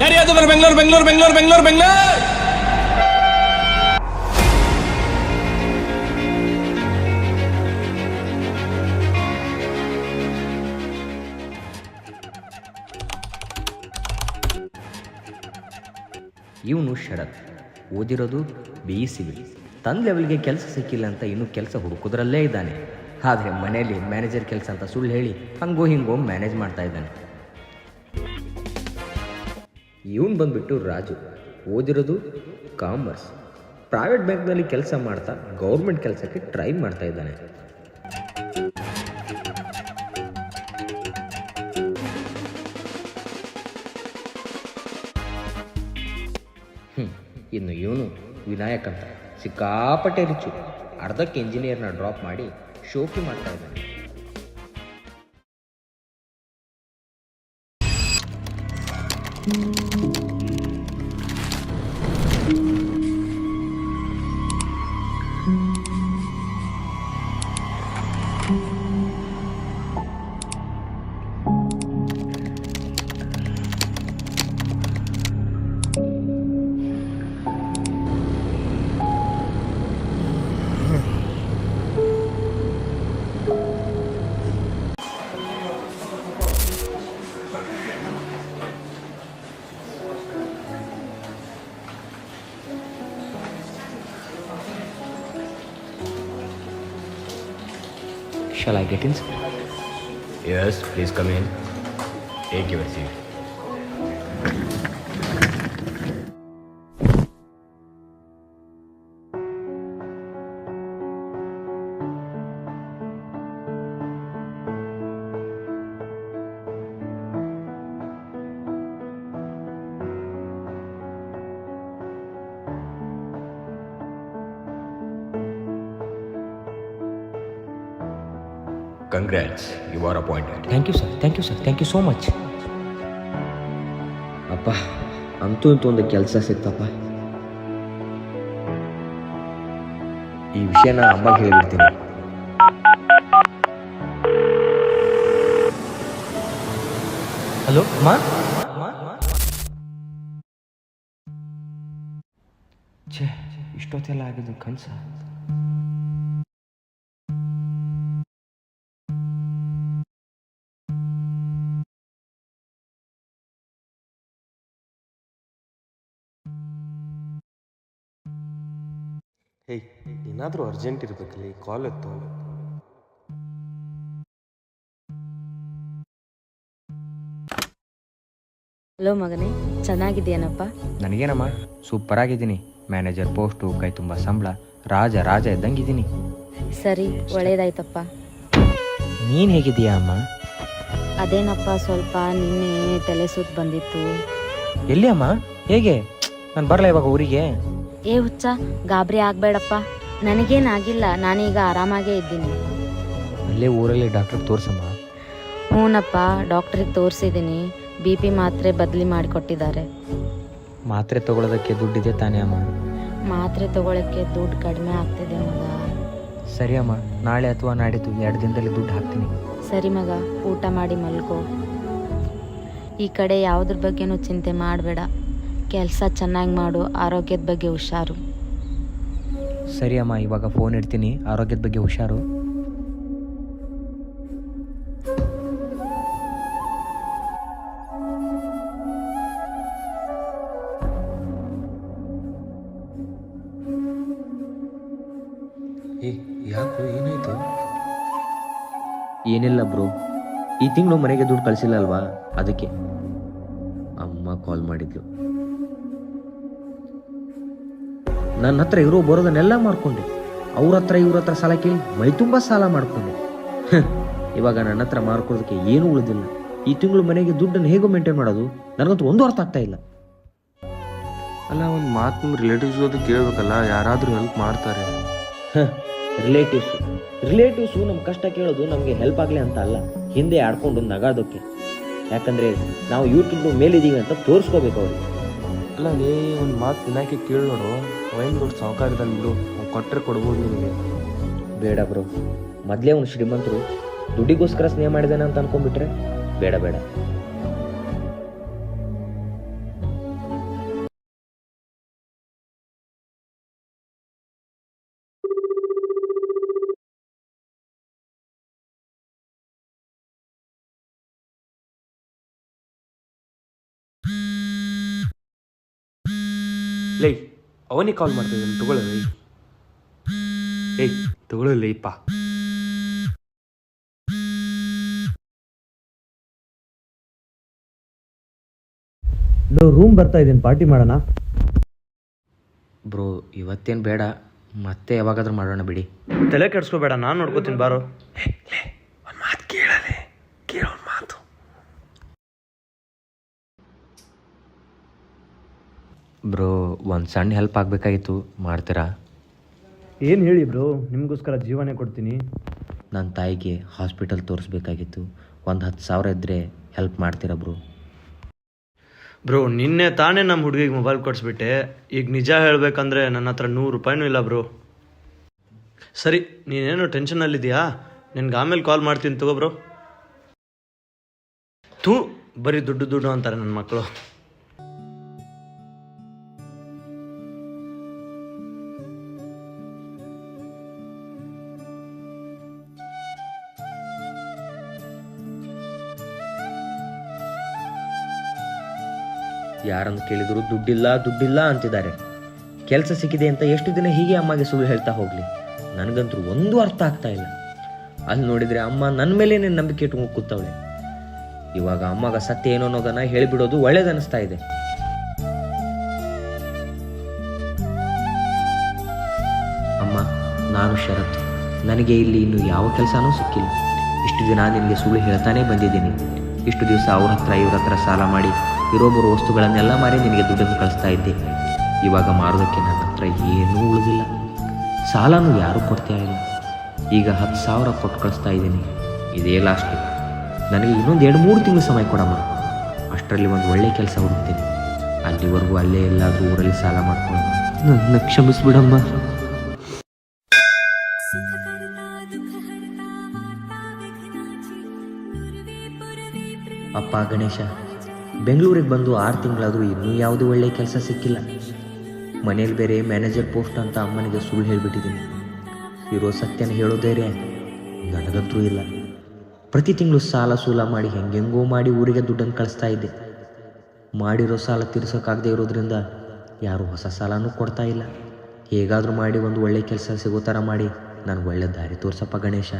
ಯಾರ್ಯಾವುದು ಬೆಂಗಳೂರು ಬೆಂಗಳೂರು ಬೆಂಗಳೂರು ಬೆಂಗಳೂರು ಬೆಂಗಳೂರು. ಇವನು ಶರತ್, ಓದಿರೋದು BE civil. ತನ್ನ ಲೆವೆಲ್ಗೆ ಕೆಲಸ ಸಿಕ್ಕಿಲ್ಲ ಅಂತ ಇನ್ನೂ ಕೆಲಸ ಹುಡುಕೋದ್ರಲ್ಲೇ ಇದ್ದಾನೆ. ಆದರೆ ಮನೆಯಲ್ಲಿ ಮ್ಯಾನೇಜರ್ ಕೆಲಸ ಅಂತ ಸುಳ್ಳು ಹೇಳಿ ಹಂಗೋ ಹಿಂಗೋ ಮ್ಯಾನೇಜ್ ಮಾಡ್ತಾ ಇದ್ದಾನೆ. ಇವನು ಬಂದ್ಬಿಟ್ಟು ರಾಜು, ಓದಿರೋದು ಕಾಮರ್ಸ್. ಪ್ರೈವೇಟ್ ಬ್ಯಾಂಕ್ನಲ್ಲಿ ಕೆಲಸ ಮಾಡ್ತಾ ಗೌರ್ಮೆಂಟ್ ಕೆಲಸಕ್ಕೆ ಟ್ರೈ ಮಾಡ್ತಾ ಇದ್ದಾನೆ. ಇನ್ನು ಇವನು ವಿನಾಯಕ್ ಅಂತ, ಸಿಕ್ಕಾಪಟ್ಟೆ ರಿಚು. ಅರ್ಧಕ್ಕೆ ಇಂಜಿನಿಯರ್ನ ಡ್ರಾಪ್ ಮಾಡಿ ಶೋಕಿ ಮಾಡ್ತಾ ಇದ್ದಾನೆ. Shall I get in? Yes, please come in. Take your seat. Congrats, you are appointed. Thank you, sir. Thank you, sir. Thank you so much. ಅಪ್ಪ, ಅಂತೂ ಇಂತೂ ಒಂದು ಕೆಲಸ ಸಿಕ್ತಪ್ಪ. ಈ ವಿಷಯನ ಅಮ್ಮಗೆ ಹೇಳಿಬಿಡ್ತೀನಿ. ಹಲೋ ಅಮ್ಮ. ಛೇ, ಇಷ್ಟೊತ್ತೆಲ್ಲ ಆಗಿದ್ದು ಕನಸ. ಹೇಯ್, ಏನಾದರೂ ಅರ್ಜೆಂಟ್ ಇರಬೇಕಲ್ಲಿ, ಕಾಲ್ ಎತ್ತು. ಹಲೋ ಮಗನೇ, ಚೆನ್ನಾಗಿದ್ದೀಯನಪ್ಪ? ನನಗೇನಮ್ಮ, ಸೂಪರ್ ಆಗಿದ್ದೀನಿ. ಮ್ಯಾನೇಜರ್ ಪೋಸ್ಟು, ಕೈ ತುಂಬ ಸಂಬಳ, ರಾಜ ಇದ್ದಂಗಿದ್ದೀನಿ. ಸರಿ, ಒಳ್ಳೇದಾಯ್ತಪ್ಪ. ನೀನು ಹೇಗಿದ್ದೀಯಾ ಅಮ್ಮ? ಅದೇನಪ್ಪ, ಸ್ವಲ್ಪ ನಿನ್ನೆ ತಲೆ ಸುತ್ತು ಬಂದಿತ್ತು. ಎಲ್ಲಿ ಅಮ್ಮ? ಹೇಗೆ? ನಾನು ಬರಲ್ಲ ಇವಾಗ ಊರಿಗೆ. ಏ ಹುಚ್ಚ, ಗಾಬರಿ ಆಗಬೇಡಪ್ಪ, ನನಗೇನಾಗಿಲ್ಲ, ನಾನೀಗ ಆರಾಮಾಗೇ ಇದ್ದೀನಿ. ಅಲ್ಲೇ ಊರಲ್ಲಿ ಡಾಕ್ಟ್ರಿಗೆ ತೋರ್ಸಮ್ಮ. ಹ್ಞೂನಪ್ಪ, ಡಾಕ್ಟ್ರಿಗೆ ತೋರಿಸಿದ್ದೀನಿ. BP ಮಾತ್ರೆ ಬದಲಿ ಮಾಡಿಕೊಟ್ಟಿದ್ದಾರೆ. ಮಾತ್ರೆ ತಗೊಳ್ಳೋದಕ್ಕೆ ದುಡ್ಡಿದೆ ತಾನೇ ಅಮ್ಮ? ಮಾತ್ರೆ ತಗೊಳ್ಳೋಕ್ಕೆ ದುಡ್ಡು ಕಡಿಮೆ ಆಗ್ತಿದೆ ಮಗ. ಸರಿ ಅಮ್ಮ, ನಾಳೆ ಅಥವಾ ನಾಡಿದ್ದು 2 ದಿನದಲ್ಲಿ ದುಡ್ಡು ಹಾಕ್ತೀನಿ. ಸರಿ ಮಗ, ಊಟ ಮಾಡಿ ಮಲ್ಕೋ. ಈ ಕಡೆ ಯಾವುದ್ರ ಬಗ್ಗೆನೂ ಚಿಂತೆ ಮಾಡಬೇಡ. ಕೆಲಸ ಚೆನ್ನಾಗಿ ಮಾಡು, ಆರೋಗ್ಯದ ಬಗ್ಗೆ ಹುಷಾರು. ಸರಿ ಅಮ್ಮ, ಇವಾಗ ಫೋನ್ ಇಡ್ತೀನಿ. ಆರೋಗ್ಯದ ಬಗ್ಗೆ ಹುಷಾರು. ಯಾಕೋ, ಏನಾಯ್ತು? ಏನಿಲ್ಲ ಬ್ರೋ, ಈ ತಿಂಗಳು ಮನೆಗೆ ದುಡ್ಡು ಕಳಿಸಿಲ್ಲ ಅಲ್ವಾ, ಅದಕ್ಕೆ ಅಮ್ಮ ಕಾಲ್ ಮಾಡಿದ್ಲು. ನನ್ನ ಹತ್ರ ಇರೋ ಬರೋದನ್ನೆಲ್ಲ ಮಾಡ್ಕೊಂಡೆ. ಅವ್ರ ಹತ್ರ ಸಾಲ ಕೇಳಿ ಮೈ ತುಂಬ ಸಾಲ ಮಾಡ್ಕೊಂಡೆ. ಇವಾಗ ನನ್ನ ಹತ್ರ ಮಾರ್ಕೊಳ್ಳೋದಕ್ಕೆ ಏನೂ ಉಳಿದಿಲ್ಲ. ಈ ತಿಂಗಳು ಮನೆಗೆ ದುಡ್ಡನ್ನು ಹೇಗೋ ಮೇಂಟೈನ್ ಮಾಡೋದು ನನಗಂತೂ ಒಂದು ಅರ್ಥ ಆಗ್ತಾ ಇಲ್ಲ. ಅಲ್ಲ, ಒಂದು ಮಾತು ನಿಮ್ಮ ರಿಲೇಟಿವ್ಸ್ ಅದು ಕೇಳಬೇಕಲ್ಲ, ಯಾರಾದರೂ ಹೆಲ್ಪ್ ಮಾಡ್ತಾರೆ. ರಿಲೇಟಿವ್ಸು ನಮ್ಮ ಕಷ್ಟ ಕೇಳೋದು ನಮಗೆ ಹೆಲ್ಪ್ ಆಗಲಿ ಅಂತ ಅಲ್ಲ, ಹಿಂದೆ ಆಡ್ಕೊಂಡು ನಗಾದೋಕ್ಕೆ. ಯಾಕಂದರೆ ನಾವು ಯೂಟ್ಯೂಬ್ ಮೇಲಿದ್ದೀವಿ ಅಂತ ತೋರಿಸ್ಕೋಬೇಕು ಅವ್ರಿಗೆ. ಅಲ್ಲ ಲೇ, ಒಂದು ಮಾತು ದಿನಕ್ಕೆ ಕೇಳಿ ನೋಡು, ವೈನ್ ದೊಡ್ಡ ಸಾವುಕಾರದಲ್ಲಿ ಬಿಡು, ಕೊಟ್ಟರೆ ಕೊಡ್ಬೋದು ನಿಮಗೆ. ಬೇಡ ಬ್ರೋ, ಮೊದಲೇ ಒಂದು ಶ್ರೀಮಂತರು, ದುಡ್ಡಿಗೋಸ್ಕರ ಸ್ನೇಹ ಮಾಡಿದಾನೆ ಅಂತ ಅನ್ಕೊಂಡ್ಬಿಟ್ರೆ ಬೇಡ. ಲೈ ಅವನಿಗೆ ಕಾಲ್ ಮಾಡ್ತಿದ್ದೀನಿ, ತಗೊಳ್ಳಲ್ಲ. ಏಯ್ ತಗೊಳ್ಳಲ್ಲ ಇಪ್ಪ. ರೂಮ್ ಬರ್ತಾ ಇದ್ದೀನಿ, ಪಾರ್ಟಿ ಮಾಡೋಣ. ಬ್ರೋ ಇವತ್ತೇನು ಬೇಡ, ಮತ್ತೆ ಯಾವಾಗಾದ್ರೂ ಮಾಡೋಣ ಬಿಡಿ. ತಲೆ ಕೆಡ್ಸ್ಕೋಬೇಡ, ನಾನು ನೋಡ್ಕೋತೀನಿ ಬಾರೋ. ಒಂದು ಮಾತು ಕೇಳಲೆ, ಕೇಳೋ ಮಾತು. ಬ್ರೋ ಒಂದು ಸಣ್ಣ ಹೆಲ್ಪ್ ಆಗಬೇಕಾಗಿತ್ತು, ಮಾಡ್ತೀರಾ? ಏನು ಹೇಳಿ ಬ್ರೋ, ನಿಮಗೋಸ್ಕರ ಜೀವನೇ ಕೊಡ್ತೀನಿ. ನನ್ನ ತಾಯಿಗೆ ಹಾಸ್ಪಿಟಲ್ ತೋರಿಸ್ಬೇಕಾಗಿತ್ತು, ಒಂದು 10,000 ಇದ್ದರೆ ಹೆಲ್ಪ್ ಮಾಡ್ತೀರಾ ಬ್ರೋ? ಬ್ರೋ ನಿನ್ನೆ ತಾನೇ ನಮ್ಮ ಹುಡುಗಿಗೆ ಮೊಬೈಲ್ ಕೊಡಿಸ್ಬಿಟ್ಟೆ. ಈಗ ನಿಜ ಹೇಳಬೇಕಂದ್ರೆ ನನ್ನ ಹತ್ರ 100 ರೂಪಾಯಿನೂ ಇಲ್ಲ ಬ್ರೋ. ಸರಿ, ನೀನೇನು ಟೆನ್ಷನಲ್ಲಿದೆಯಾ? ನಿನ್ಗೆ ಆಮೇಲೆ ಕಾಲ್ ಮಾಡ್ತೀನಿ ತಗೋ ಬ್ರೋ. ಬರೀ ದುಡ್ಡು ಅಂತಾರೆ ನನ್ನ ಮಕ್ಕಳು. ಯಾರನ್ನು ಕೇಳಿದ್ರು ದುಡ್ಡಿಲ್ಲ ಅಂತಿದ್ದಾರೆ. ಕೆಲಸ ಸಿಕ್ಕಿದೆ ಅಂತ ಎಷ್ಟು ದಿನ ಹೀಗೆ ಅಮ್ಮಗೆ ಸುಳ್ಳು ಹೇಳ್ತಾ ಹೋಗಲಿ? ನನಗಂತೂ ಒಂದು ಅರ್ಥ ಆಗ್ತಾ ಇಲ್ಲ. ಅಲ್ಲಿ ನೋಡಿದರೆ ಅಮ್ಮ ನನ್ನ ಮೇಲೇನೆ ನಂಬಿಕೆ ಇಟ್ಕೊಂಡು ಕೂತವಳೆ. ಇವಾಗ ಅಮ್ಮಗ ಸತ್ಯ ಏನೋ ಅನ್ನೋದನ್ನ ಹೇಳಿಬಿಡೋದು ಒಳ್ಳೇದನ್ನಿಸ್ತಾ ಇದೆ. ಅಮ್ಮ, ನಾನು ಶರತ್. ನನಗೆ ಇಲ್ಲಿ ಇನ್ನು ಯಾವ ಕೆಲಸನೂ ಸಿಕ್ಕಿಲ್ಲ. ಇಷ್ಟು ದಿನ ನಿನಗೆ ಸುಳ್ಳು ಹೇಳ್ತಾನೆ ಬಂದಿದ್ದೀನಿ. ಇಷ್ಟು ದಿವಸ ಅವ್ರ ಹತ್ರ ಇವ್ರ ಹತ್ರ ಸಾಲ ಮಾಡಿ ಇರೋಬರೋ ವಸ್ತುಗಳನ್ನೆಲ್ಲ ಮಾರಿ ನಿನಗೆ ದುಡ್ಡನ್ನು ಕಳಿಸ್ತಾ ಇದ್ದೆ. ಇವಾಗ ಮಾರೋದಕ್ಕೆ ನನ್ನ ಹತ್ರ ಏನೂ ಉಳಿದಿಲ್ಲ. ಸಾಲನೂ ಯಾರೂ ಕೊಡ್ತಾ ಇಲ್ಲ. ಈಗ 10,000 ಕೊಟ್ಟು ಕಳಿಸ್ತಾ ಇದ್ದೀನಿ. ಇದೇ ಲಾಸ್ಟ್. ನನಗೆ ಇನ್ನೊಂದು 2-3 ತಿಂಗಳು ಸಮಯ ಕೊಡಮ್ಮ. ಅಷ್ಟರಲ್ಲಿ ಒಂದು ಒಳ್ಳೆ ಕೆಲಸ ಹುಡುಕ್ತೀನಿ. ಅಲ್ಲಿವರೆಗೂ ಅಲ್ಲೇ ಎಲ್ಲಾದರೂ ಊರಲ್ಲಿ ಸಾಲ ಮಾಡ್ಕೊಂಡು ನನ್ನ ಕ್ಷಮಿಸ್ಬಿಡಮ್ಮ. ಅಪ್ಪ ಗಣೇಶ, ಬೆಂಗಳೂರಿಗೆ ಬಂದು 6 ತಿಂಗಳಾದರೂ ಇನ್ನೂ ಯಾವುದೂ ಒಳ್ಳೆಯ ಕೆಲಸ ಸಿಕ್ಕಿಲ್ಲ. ಮನೇಲಿ ಬೇರೆ ಮ್ಯಾನೇಜರ್ ಪೋಸ್ಟ್ ಅಂತ ಅಮ್ಮನಿಗೆ ಸುಳ್ಳು ಹೇಳಿಬಿಟ್ಟಿದ್ದೀನಿ. ಇರೋ ಸತ್ಯನ ಹೇಳೋ ಧೈರ್ಯ ನನಗಂತೂ ಇಲ್ಲ. ಪ್ರತಿ ತಿಂಗಳು ಸಾಲ ಮಾಡಿ ಹೆಂಗೆಂಗೋ ಮಾಡಿ ಊರಿಗೆ ದುಡ್ಡನ್ನು ಕಳಿಸ್ತಾ ಇದ್ದೆ. ಮಾಡಿರೋ ಸಾಲ ತೀರ್ಸೋಕ್ಕಾಗದೇ ಇರೋದ್ರಿಂದ ಯಾರೂ ಹೊಸ ಸಾಲನೂ ಕೊಡ್ತಾ ಇಲ್ಲ. ಹೇಗಾದರೂ ಮಾಡಿ ಒಂದು ಒಳ್ಳೆ ಕೆಲಸ ಸಿಗೋ ಥರ ಮಾಡಿ ನನಗೆ ಒಳ್ಳೆ ದಾರಿ ತೋರ್ಸಪ್ಪ ಗಣೇಶ.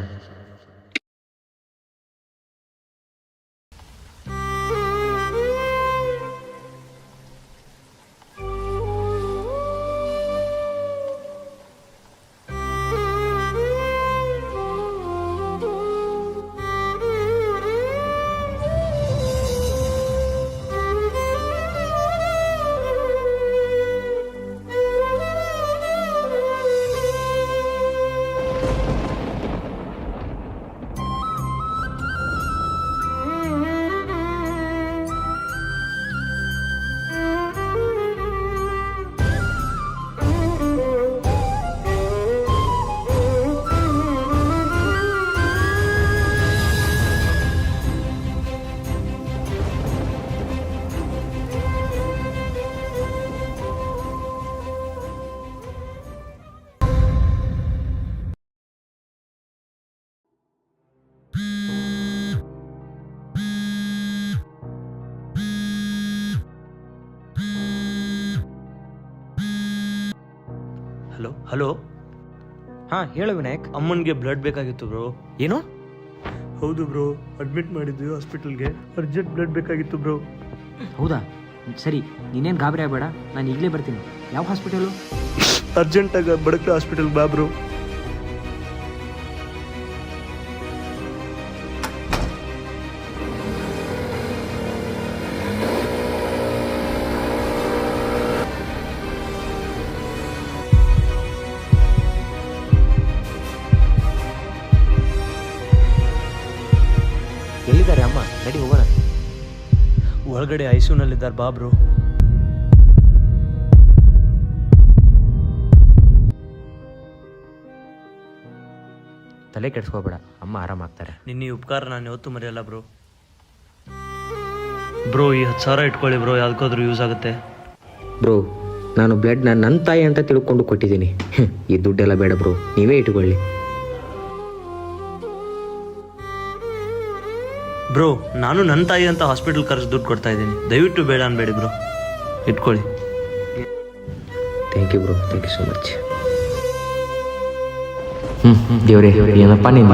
ಹಲೋ. ಹಾಂ ಹೇಳು ವಿನಾಯಕ್. ಅಮ್ಮನಿಗೆ ಬ್ಲಡ್ ಬೇಕಾಗಿತ್ತು ಬ್ರೋ. ಏನು? ಹೌದು ಬ್ರೋ, ಅಡ್ಮಿಟ್ ಮಾಡಿದ್ವಿ ಹಾಸ್ಪಿಟಲ್ಗೆ. ಅರ್ಜೆಂಟ್ ಬ್ಲಡ್ ಬೇಕಾಗಿತ್ತು ಬ್ರೋ. ಹೌದಾ? ಸರಿ, ನೀನೇನು ಗಾಬರಿ ಆಗಬೇಡ, ನಾನು ಈಗಲೇ ಬರ್ತೀನಿ. ಯಾವ ಹಾಸ್ಪಿಟಲು? ಅರ್ಜೆಂಟಾಗಿ ಬಡಕ್ಲ ಹಾಸ್ಪಿಟಲ್ಗೆ ಬಾ ಬ್ರೋ. ಎಲ್ಲಿದ್ದಾರೆ ಅಮ್ಮ? ನಡಿ ಹೋಗೋಣ. ಒಳಗಡೆ ಐಸಿಯುನಲ್ಲಿದ್ದಾರೆ, ಬಾ ಬ್ರೋ. ತಲೆ ಕೆಡಿಸ್ಕೋಬೇಡ, ಅಮ್ಮ ಆರಾಮಾಗ್ತಾರೆ. ನಿನ್ನ ಈ ಉಪಕಾರ ನಾನು ಯಾವತ್ತೂ ಮರೆಯಲ್ಲ ಬ್ರೋ. ಬ್ರೋ ಈ 10,000 ಇಟ್ಕೊಳ್ಳಿ ಬ್ರೋ, ಯಾವ್ದಕ್ಕಾದ್ರೂ ಯೂಸ್ ಆಗುತ್ತೆ. ಬ್ರೋ, ನಾನು ಬ್ಲಡ್ನ ನನ್ನ ತಾಯಿ ಅಂತ ತಿಳ್ಕೊಂಡು ಕೊಟ್ಟಿದ್ದೀನಿ. ಈ ದುಡ್ಡೆಲ್ಲ ಬೇಡ ಬ್ರೋ, ನೀವೇ ಇಟ್ಕೊಳ್ಳಿ. ಬ್ರೋ, ನಾನು ನನ್ನ ತಾಯಿ ಅಂತ ಹಾಸ್ಪಿಟಲ್ ಖರ್ಚು ದುಡ್ಡು ಕೊಡ್ತಾ ಇದ್ದೀನಿ. ದಯವಿಟ್ಟು ಬೇಡ ಅನ್ಬೇಡಿ ಬ್ರೋ, ಇಟ್ಕೊಳ್ಳಿ. Thank you bro, thank you so much. ದೇವ್ರೆ ಏನಪ್ಪ ನೀನು.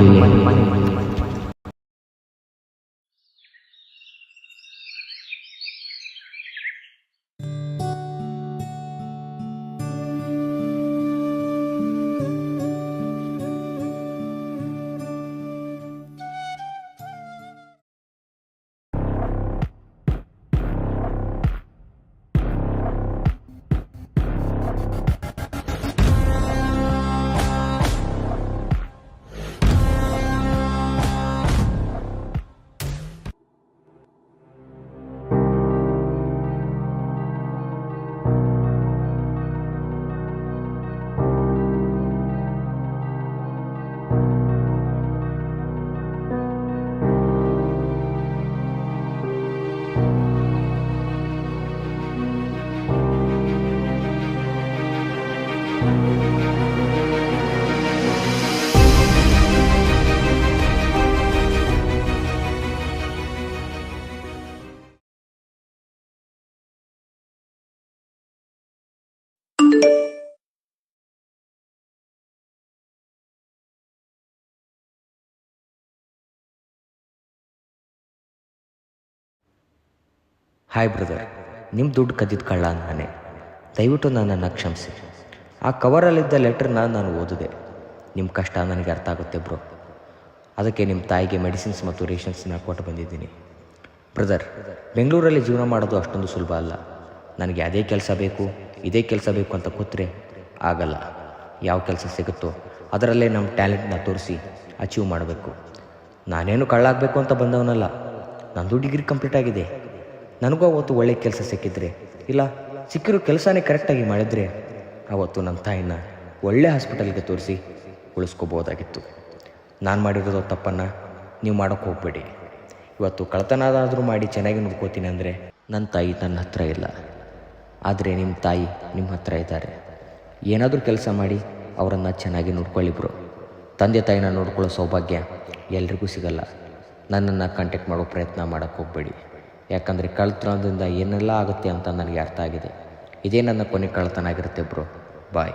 ಹಾಯ್ ಬ್ರದರ್, ನಿಮ್ಮ ದುಡ್ಡು ಕದ್ದಿದ್ದು ಕಳ್ಳ ನಾನೇ. ದಯವಿಟ್ಟು ನನ್ನನ್ನು ಕ್ಷಮಿಸಿ. ಆ ಕವರಲ್ಲಿದ್ದ ಲೆಟ್ರನ್ನ ನಾನು ಓದಿದೆ. ನಿಮ್ಮ ಕಷ್ಟ ನನಗೆ ಅರ್ಥ ಆಗುತ್ತೆ ಬ್ರೋ. ಅದಕ್ಕೆ ನಿಮ್ಮ ತಾಯಿಗೆ ಮೆಡಿಸಿನ್ಸ್ ಮತ್ತು ರೇಷನ್ಸ್ನ ಕೊಟ್ಟು ಬಂದಿದ್ದೀನಿ. ಬ್ರದರ್, ಬೆಂಗಳೂರಲ್ಲಿ ಜೀವನ ಮಾಡೋದು ಅಷ್ಟೊಂದು ಸುಲಭ ಅಲ್ಲ. ನನಗೆ ಅದೇ ಕೆಲಸ ಬೇಕು, ಇದೇ ಕೆಲಸ ಬೇಕು ಅಂತ ಕೂತ್ರೆ ಆಗಲ್ಲ. ಯಾವ ಕೆಲಸ ಸಿಗುತ್ತೋ ಅದರಲ್ಲೇ ನಮ್ಮ ಟ್ಯಾಲೆಂಟ್ನ ತೋರಿಸಿ ಅಚೀವ್ ಮಾಡಬೇಕು. ನಾನೇನು ಕಳ್ಳಾಗಬೇಕು ಅಂತ ಬಂದವನಲ್ಲ. ನಂದು ಡಿಗ್ರಿ ಕಂಪ್ಲೀಟ್ ಆಗಿದೆ. ನನಗೂ ಅವತ್ತು ಒಳ್ಳೆಯ ಕೆಲಸ ಸಿಕ್ಕಿದ್ರೆ, ಇಲ್ಲ ಸಿಕ್ಕಿರೋ ಕೆಲಸನೇ ಕರೆಕ್ಟಾಗಿ ಮಾಡಿದರೆ ಅವತ್ತು ನಮ್ಮ ತಾಯಿನ ಒಳ್ಳೆ ಹಾಸ್ಪಿಟಲ್ಗೆ ತೋರಿಸಿ ಉಳಿಸ್ಕೋಬೋದಾಗಿತ್ತು. ನಾನು ಮಾಡಿರೋದು ತಪ್ಪನ್ನು ನೀವು ಮಾಡೋಕ್ಕೆ ಹೋಗಬೇಡಿ. ಇವತ್ತು ಕಳ್ತನಾದಾದರೂ ಮಾಡಿ ಚೆನ್ನಾಗಿ ನೋಡ್ಕೋತೀನಿ ಅಂದರೆ ನನ್ನ ತಾಯಿ ನನ್ನ ಹತ್ರ ಇಲ್ಲ, ಆದರೆ ನಿಮ್ಮ ತಾಯಿ ನಿಮ್ಮ ಹತ್ರ ಇದ್ದಾರೆ. ಏನಾದರೂ ಕೆಲಸ ಮಾಡಿ ಅವರನ್ನು ಚೆನ್ನಾಗಿ ನೋಡ್ಕೊಳ್ಳಿ ಬ್ರೋ. ತಂದೆ ತಾಯಿನ ನೋಡ್ಕೊಳ್ಳೋ ಸೌಭಾಗ್ಯ ಎಲ್ರಿಗೂ ಸಿಗಲ್ಲ. ನನ್ನನ್ನು ಕಾಂಟ್ಯಾಕ್ಟ್ ಮಾಡೋ ಪ್ರಯತ್ನ ಮಾಡೋಕ್ಕೆ ಹೋಗಬೇಡಿ. ಯಾಕಂದರೆ ಕಳ್ತನದಿಂದ ಏನೆಲ್ಲ ಆಗುತ್ತೆ ಅಂತ ನನಗೆ ಅರ್ಥ ಆಗಿದೆ. ಇದೇ ನನ್ನ ಕೊನೆ ಕಳ್ತನ ಆಗಿರುತ್ತೆ ಬ್ರೋ. ಬಾಯ್.